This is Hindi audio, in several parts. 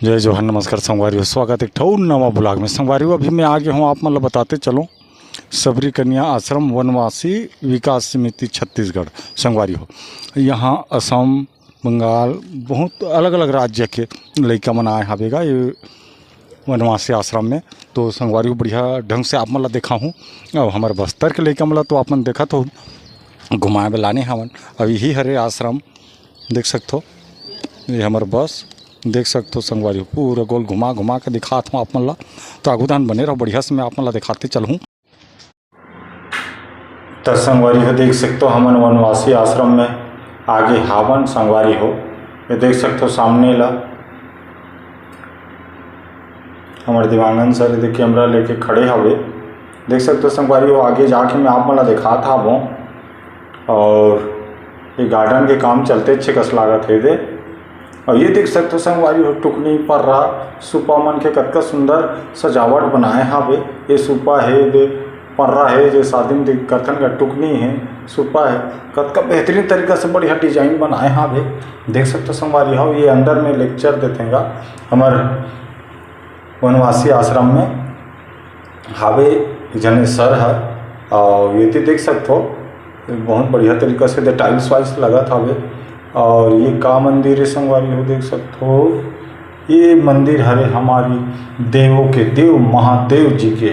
जय जवाहर नमस्कार संगवारी स्वागत एक ठौर नवा ब्लॉग में संगवारी। अभी मैं आगे हूँ, आप मतलब बताते चलो सबरी कन्या आश्रम वनवासी विकास समिति छत्तीसगढ़ संगवारी हो। यहाँ असम बंगाल बहुत अलग अलग राज्य के लड़का मन आए हवेगा ये वनवासी आश्रम में। तो संगवारी बढ़िया ढंग से आप मतलब देखा हूँ। और हमारे बस्तर के लड़का मतलब तो आप मन देखा तो घुमाए में लाने हवन। अब यही हरे आश्रम देख सकते हो, ये हमारे बस देख सकते हो संगवारी पूरा गोल घुमा घुमा के दिखाता हूँ आप मन ला। तो आगुदान बने रहो बढ़िया से मैं आप मन ला दिखाते चलूँ। तो संगवारी हो देख सकते हो हमन वनवासी आश्रम में आगे हावन संगवारी हो। ये देख सकते हो सामने ला हमारे दिवांगन सर इधर कैमरा लेके खड़े हवे। देख सकते हो संगवारी हो आगे जाके मैं आप मन ला दिखाता हूँ। और ये गार्डन के काम चलते अच्छे कस लागत है दे। और ये देख सकते हो संगवारी हो टुकनी पर रहा सुपा मन के कतका सुंदर सजावट बनाए हावे। ये सुपा है दे पर्रा है जो शादी में कथन का टुकनी है सुपा है कतका बेहतरीन तरीका से बढ़िया डिजाइन बनाए हावे। देख सकते हो संगवारी हो ये अंदर में लेक्चर देतेगा हमारे वनवासी आश्रम में हावे जने सर है। और ये देख सकते हो बहुत बढ़िया तरीका से टाइल्स वाइल्स लगा था। और ये का मंदिर है संगवारी हो देख सकते हो, ये मंदिर हरे हमारी देवों के देव महादेव जी के।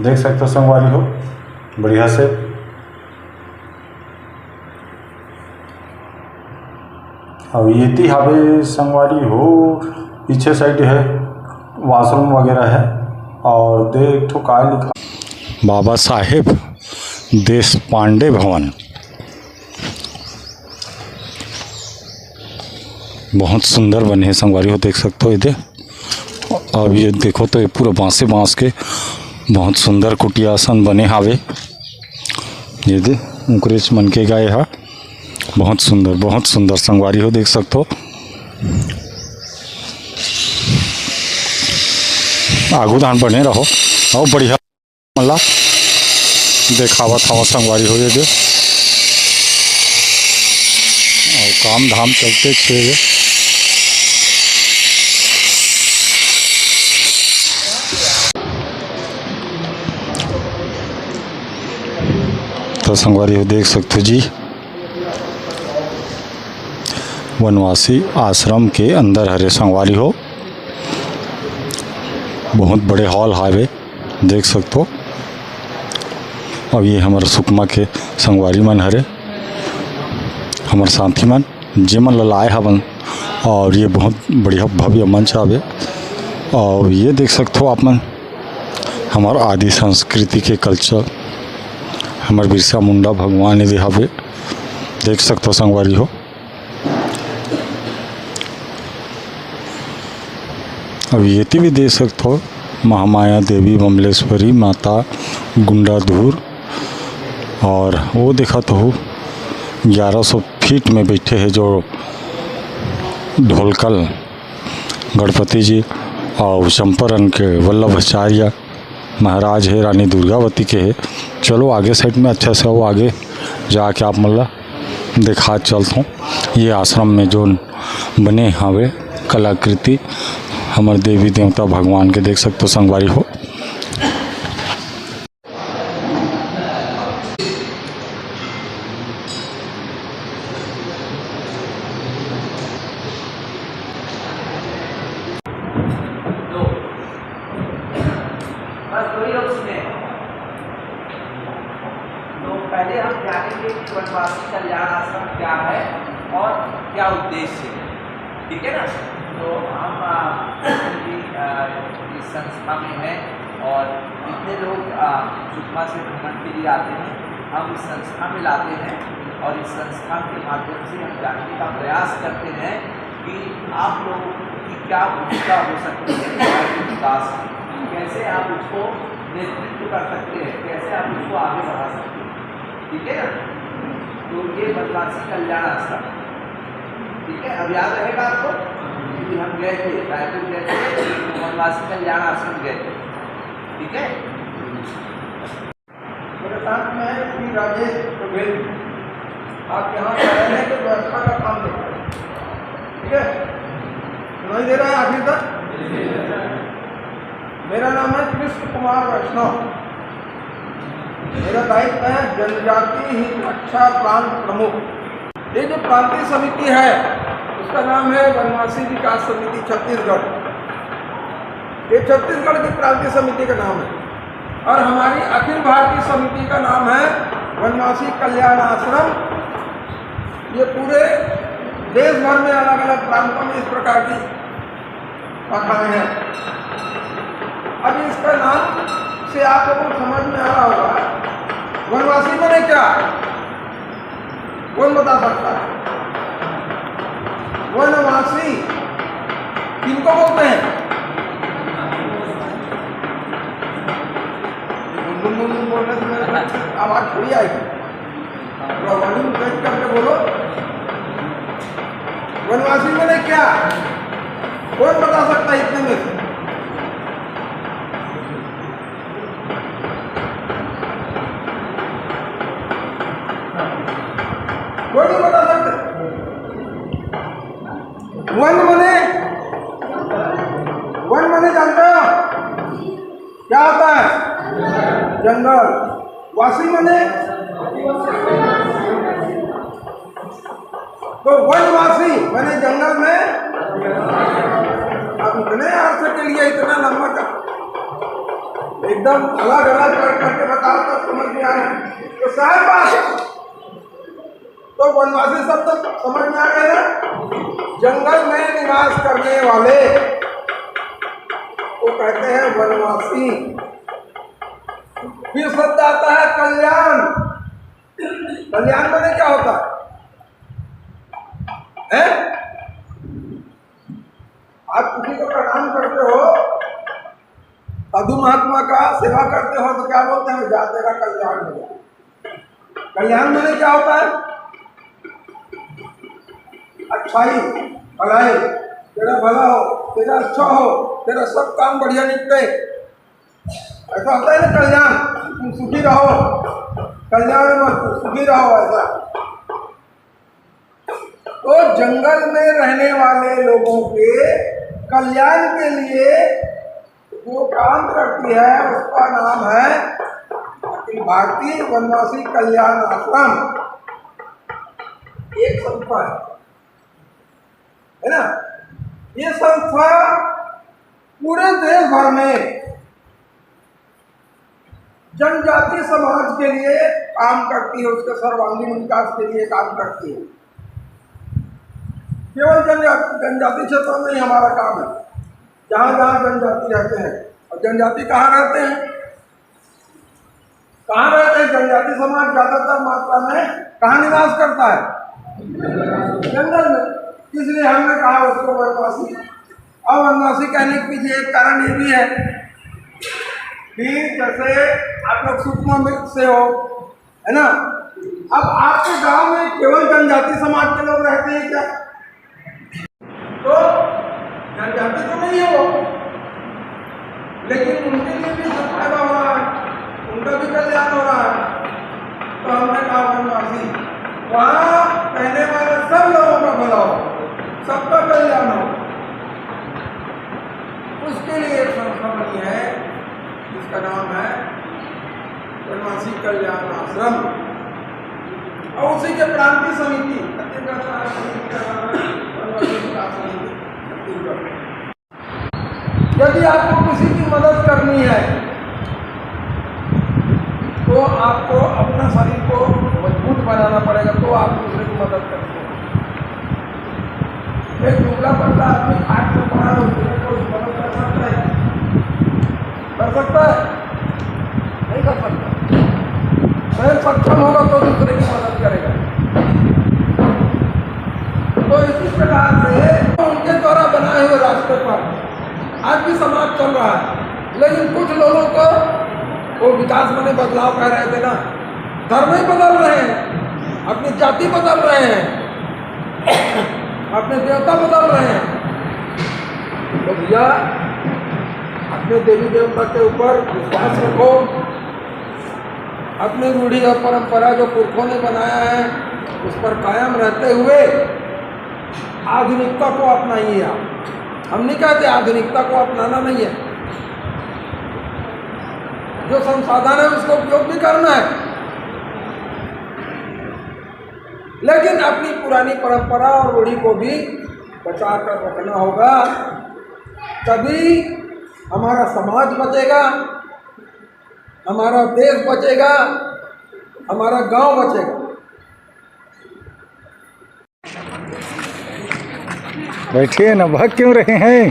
देख सकते हो संगवारी हो बढ़िया से। और ये हवे संगवारी हो पीछे साइड है वॉशरूम वगैरह है। और देख ठो का लिखा बाबा साहेब देश पांडे भवन। बहुत सुंदर बने हैं संगवारी हो देख सकते हो इधर। अब ये देखो तो ये पूरा बांस के बहुत सुंदर कुटियासन बने हावे। ये दे उकरेच मन के गए हा बहुत सुंदर संगवारी हो देख सकते हो। आगू धान बने रहो और बढ़िया मतलब देखावत हवा संगवारी हो। ये दे और काम धाम चलते छे। तो संगवारी हो देख सकते हो जी वनवासी आश्रम के अंदर हरे संगवारी हो बहुत बड़े हॉल हावे देख सकते हो। अब ये हमारे सुकमा के संगवारी मन हरे हमारे साथी मन जे मन लाए हवन। और ये बहुत बढ़िया भव्य मंच आवे। और ये देख सकते हो आप मन हमारे आदि संस्कृति के कल्चर हमारे बिरसा मुंडा भगवान ने हावे देख सकते हो संगवारी हो। अब ये भी देख सकते हो महामाया देवी बमलेश्वरी माता गुंडाधूर। और वो देखा तो 1100 फीट में बैठे हैं जो ढोलकल गणपति जी। और चंपारण के वल्लभाचार्य महाराज है रानी दुर्गावती के है। चलो आगे साइड में अच्छा से वो आगे जाके आप मतलब दिखा चलता हूँ। ये आश्रम में जो बने हावे कलाकृति हमारे देवी देवता भगवान के देख सकते हो संगवारी हो। पहले हम जानेंगे कि वनवासी कल्याण आश्रम क्या है और क्या उद्देश्य है, ठीक है ना। तो हम इस संस्था में हैं और जितने लोग सुकमा से भ्रमण के लिए आते हैं हम इस संस्था में लाते हैं। और इस संस्था के माध्यम से हम जानने का प्रयास करते हैं कि आप लोगों की क्या भूमिका हो सकती है समाज विकास में, कैसे आप उसको नेतृत्व कर सकते हैं, कैसे आप उसको आगे बढ़ा सकते हैं, ठीक है ना। तो ये वनवासी कल्याण आश्रम, ठीक है। अब याद रहेगा आपको कि हम गए थे रायपुर गए थे वनवासी कल्याण आश्रम गए थे, ठीक है। मेरे साथ में है श्री राजेश बघेल, आप यहाँ रहने के व्यवस्था का काम देख रहे हैं, ठीक है। सुनाई दे रहा है आखिर तक? मेरा नाम है कृष्ण कुमार वैष्णव। मेरा दायित्व है जनजाति हित रक्षा प्रांत प्रमुख। ये जो प्रांतीय समिति है उसका नाम है वनवासी विकास समिति छत्तीसगढ़। ये छत्तीसगढ़ की प्रांतीय समिति का नाम है। और हमारी अखिल भारतीय समिति का नाम है वनवासी कल्याण आश्रम। ये पूरे देश भर में अलग अलग प्रांतों में इस प्रकार की शाखाएं हैं। अब इसका नाम से आप लोगों को समझ में आ रहा होगा वनवासी माने क्या, कौन बता सकता है? वनवासी किनको बोलते हैं? गुनगुन बोलने से मेरे आवाज थोड़ी आएगी, वॉल्यूम तेज करके बोलो। वनवासी माने क्या, कौन बता सकता है इतने में से? कोई नहीं बता सकते। वन मने जानते हो क्या होता है? जंगल। वासी मने तो वनवासी मैंने जंगल में। अब इतने अर्थ के लिए इतना लंबा का एकदम अलग अलग करके बताओ तो समझ में आए तो सहज बात। तो वनवासी शब्द समझ में आ गए ना? जंगल में निवास करने वाले वो कहते हैं वनवासी। फिर शब्द आता है कल्याण। कल्याण माने क्या होता है? आप किसी को प्रणाम करते हो, साधु महात्मा का सेवा करते हो तो क्या बोलते हैं? जाते का कल्याण हो जाए। कल्याण माने क्या होता है? अच्छाई, भलाई, तेरा भला हो, तेरा अच्छा हो, तेरा सब काम बढ़िया निकले, ऐसा होता है ना कल्याण। तुम सुखी रहो, कल्याण मत, सुखी रहो, ऐसा। तो जंगल में रहने वाले लोगों के कल्याण के लिए जो काम करती है उसका नाम है अखिल भारतीय वनवासी कल्याण आश्रम। एक संस्था है ना। ये संस्था पूरे देश भर में जनजाति समाज के लिए काम करती है, उसके सर्वांगीण विकास के लिए काम करती है। केवल जनजाति क्षेत्रों में ही हमारा काम है, जहाँ जहाँ जनजाति रहते हैं। और जनजाति कहाँ रहते हैं? कहाँ रहते हैं? जनजाति समाज ज्यादातर मात्रा में कहाँ निवास करता है? जंगल में। इसलिए हमने कहा उसको वनवासी। और वनवासी कहने के पीछे एक कारण ये भी है कि जैसे आप लोग सूक्ष्म से हो, है ना। अब आपके गांव में केवल जनजाति समाज के लोग रहते हैं क्या? तो जनजाति तो नहीं है वो, लेकिन उनके लिए भी सब फायदा हो रहा है, उनका भी कल्याण हो रहा है। तो हमने कहा वनवासी, वहाँ रहने वाले सब लोगों का भला हो, सबका कल्याण हो। उसके लिए एक संस्था बनी है जिसका नाम है वनवासी कल्याण आश्रम। और उसी के प्रांतीय समिति यदि आपको किसी की मदद करनी है तो आपको अपना शरीर को मजबूत बनाना पड़ेगा, तो आप दूसरे की मदद करते हैं। एक दुबला पतला आदमी खाट में पड़ा है, उसको मदद कर सकता है? कर सकता है? नहीं कर सकता। स्वयं सक्षम होगा तो दूसरे की मदद करेगा। तो इसी प्रकार से उनके द्वारा बनाए हुए रास्ते पर आज भी समाज चल रहा है। लेकिन कुछ लोगों को वो विकास में बदलाव कह रहे थे ना, धर्म ही बदल रहे हैं, अपनी जाति बदल रहे हैं, अपने देवता बदल रहे हैं। तो भैया अपने देवी देवता के ऊपर विश्वास रखो, अपनी रूढ़ी और परंपरा जो पुरखों ने बनाया है उस पर कायम रहते हुए आधुनिकता को अपनाइए आप। हम नहीं कहते आधुनिकता को अपनाना नहीं है, जो संसाधन है उसको उपयोग भी करना है, लेकिन अपनी पुरानी परंपरा और रूढ़ी को भी बचा कर रखना होगा। तभी हमारा समाज बचेगा, हमारा देश बचेगा, हमारा गांव बचेगा। बैठिए ना, भाग क्यों रहे हैं?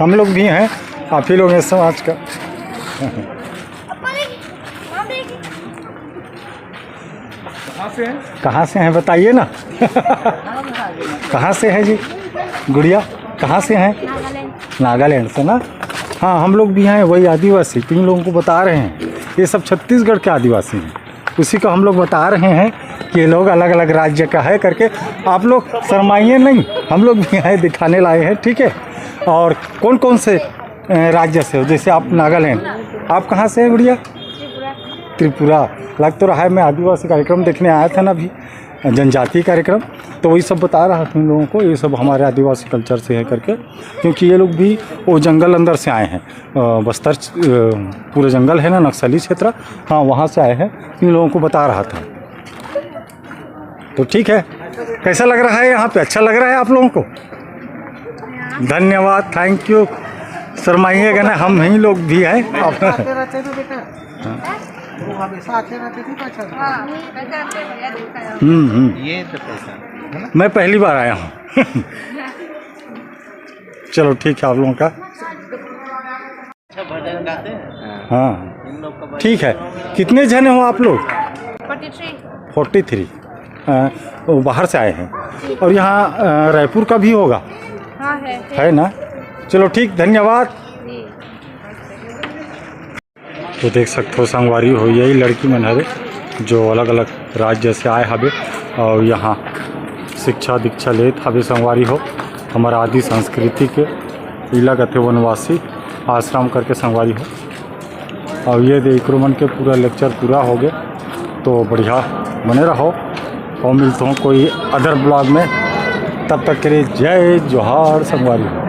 हम लोग भी हैं, आप ही लोग हैं समाज का। कहाँ से हैं बताइए ना। कहाँ से है जी गुड़िया? कहाँ से हैं? नागालैंड से ना। हाँ, हम लोग भी हैं वही आदिवासी। तुम लोगों को बता रहे हैं ये सब छत्तीसगढ़ के आदिवासी हैं, उसी को हम लोग बता रहे हैं कि ये लोग अलग अलग राज्य का है करके। आप लोग शर्माइए नहीं, हम लोग भी हैं दिखाने लाए हैं, ठीक है। और कौन कौन से राज्य से हो? जैसे आप नागालैंड, आप कहाँ से हैं गुड़िया? त्रिपुरा। लग तो रहा है, मैं आदिवासी कार्यक्रम देखने आया था ना अभी, जनजातीय कार्यक्रम, तो वही सब बता रहा था इन लोगों को, ये सब हमारे आदिवासी कल्चर से है करके। क्योंकि ये लोग भी वो जंगल अंदर से आए हैं, बस्तर पूरे जंगल है ना, नक्सली क्षेत्र, हाँ वहाँ से आए हैं, इन लोगों को बता रहा था। तो ठीक है, कैसा लग रहा है यहाँ पे? अच्छा लग रहा है आप लोगों को? धन्यवाद, थैंक यू। शर्माइएगा ना, हम ही लोग भी हैं। ये तो पैसा मैं पहली बार आया हूँ। चलो ठीक है, आप लोगों का अच्छा भजन गाते हैं। हाँ इन लोग का ठीक है। कितने जने हो आप लोग? 43। वो बाहर से आए हैं। और यहाँ रायपुर का भी होगा? हाँ है ना। चलो ठीक, धन्यवाद। तो देख सकते हो संगवारी हो, यही लड़की मन हवे जो अलग अलग राज्य से आए हवे और यहाँ शिक्षा दीक्षा लेत हवे। संगवारी हो, हमारा आदि संस्कृति के इला कथे वनवासी आश्रम करके संगवारी हो। और ये देखो मन के पूरा लेक्चर पूरा हो गया, तो बढ़िया बने रहो और मिलता हूँ कोई अदर ब्लॉग में। तब तक के लिए जय जोहार संगवारी हो।